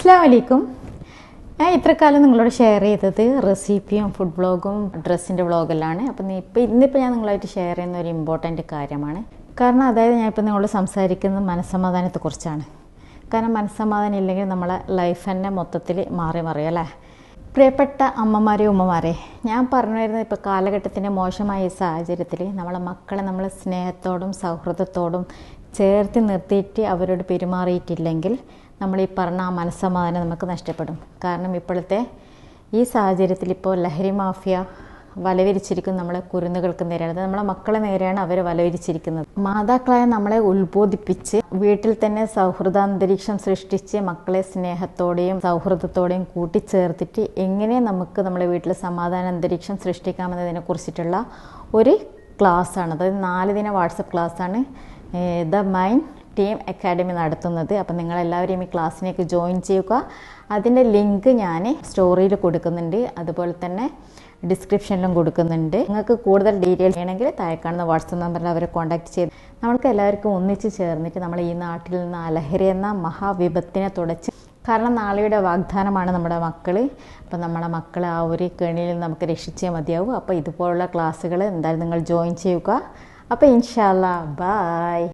അസ്സലാമു അലൈക്കും. ഞാൻ ഇത്ര കാലം നിങ്ങളോട് ഷെയർ ചെയ്തത് റെസിപ്പിയും ഫുഡ് വ്ളോഗും ഡ്രസ്സിൻ്റെ വ്ളോഗെല്ലാം. അപ്പം ഇന്നിപ്പോൾ ഞാൻ നിങ്ങളായിട്ട് ഷെയർ ചെയ്യുന്ന ഒരു ഇമ്പോർട്ടൻറ്റ് കാര്യമാണ്. കാരണം അതായത് ഞാനിപ്പോൾ നിങ്ങളോട് സംസാരിക്കുന്നത് മനസ്സമാധാനത്തെക്കുറിച്ചാണ്. കാരണം മനസ്സമാധാനം ഇല്ലെങ്കിൽ നമ്മളെ ലൈഫ് തന്നെ മൊത്തത്തിൽ മാറി മറിയും അല്ലേ. പ്രിയപ്പെട്ട അമ്മമാരെ ഉമ്മമാരെ, ഞാൻ പറഞ്ഞു വരുന്നത് ഇപ്പോൾ കാലഘട്ടത്തിൻ്റെ മോശമായ ഈ സാഹചര്യത്തിൽ നമ്മളെ മക്കളെ നമ്മൾ സ്നേഹത്തോടും സൗഹൃദത്തോടും ചേർത്ത് നിർത്തിയിട്ട് അവരോട് പെരുമാറിയിട്ടില്ലെങ്കിൽ നമ്മൾ ഈ പറഞ്ഞ ആ മനസ്സമാധാനം നമുക്ക് നഷ്ടപ്പെടും. കാരണം ഇപ്പോഴത്തെ ഈ സാഹചര്യത്തിൽ ഇപ്പോൾ ലഹരി മാഫിയ വലവിരിച്ചിരിക്കുന്ന നമ്മളെ കുരുന്നുകൾക്ക് നേരെയാണ്, അത് നമ്മളെ മക്കളെ നേരെയാണ് അവർ വലവിരിച്ചിരിക്കുന്നത്. മാതാക്കളായ നമ്മളെ ഉത്ബോധിപ്പിച്ച് വീട്ടിൽ തന്നെ സൗഹൃദാന്തരീക്ഷം സൃഷ്ടിച്ച് മക്കളെ സ്നേഹത്തോടെയും സൗഹൃദത്തോടെയും കൂട്ടിച്ചേർത്തിട്ട് എങ്ങനെ നമുക്ക് നമ്മുടെ വീട്ടിൽ സമാധാന അന്തരീക്ഷം സൃഷ്ടിക്കാമെന്നതിനെ കുറിച്ചിട്ടുള്ള ഒരു ക്ലാസ്സാണ്. അതായത് 4 ദിന വാട്സപ്പ് ക്ലാസ്സാണ് ദ മൈൻഡ് ടീം അക്കാഡമി നടത്തുന്നത്. അപ്പം നിങ്ങളെല്ലാവരെയും ഈ ക്ലാസ്സിലേക്ക് ജോയിൻ ചെയ്യുക. അതിൻ്റെ ലിങ്ക് ഞാൻ സ്റ്റോറിയിൽ കൊടുക്കുന്നുണ്ട്, അതുപോലെ തന്നെ ഡിസ്ക്രിപ്ഷനിലും കൊടുക്കുന്നുണ്ട്. നിങ്ങൾക്ക് കൂടുതൽ ഡീറ്റെയിൽസ് വേണമെങ്കിൽ താഴെ കാണുന്ന വാട്സപ്പ് നമ്പറിൽ അവരെ കോൺടാക്ട് ചെയ്ത് നമ്മൾക്ക് എല്ലാവർക്കും ഒന്നിച്ച് ചേർന്നിട്ട് നമ്മൾ ഈ നാട്ടിൽ നിന്ന് ആ ലഹരി എന്ന മഹാവിപത്തിനെ തുടച്ച്, കാരണം നാളെയുടെ വാഗ്ദാനമാണ് നമ്മുടെ മക്കൾ. അപ്പം നമ്മുടെ മക്കളെ ആ ഒരു കെണിയിൽ നമുക്ക് രക്ഷിച്ചേ മതിയാവും. അപ്പോൾ ഇതുപോലുള്ള ക്ലാസ്സുകൾ എന്തായാലും നിങ്ങൾ ജോയിൻ ചെയ്യുക. അപ്പോൾ ഇൻഷാ അല്ലാ ബൈ.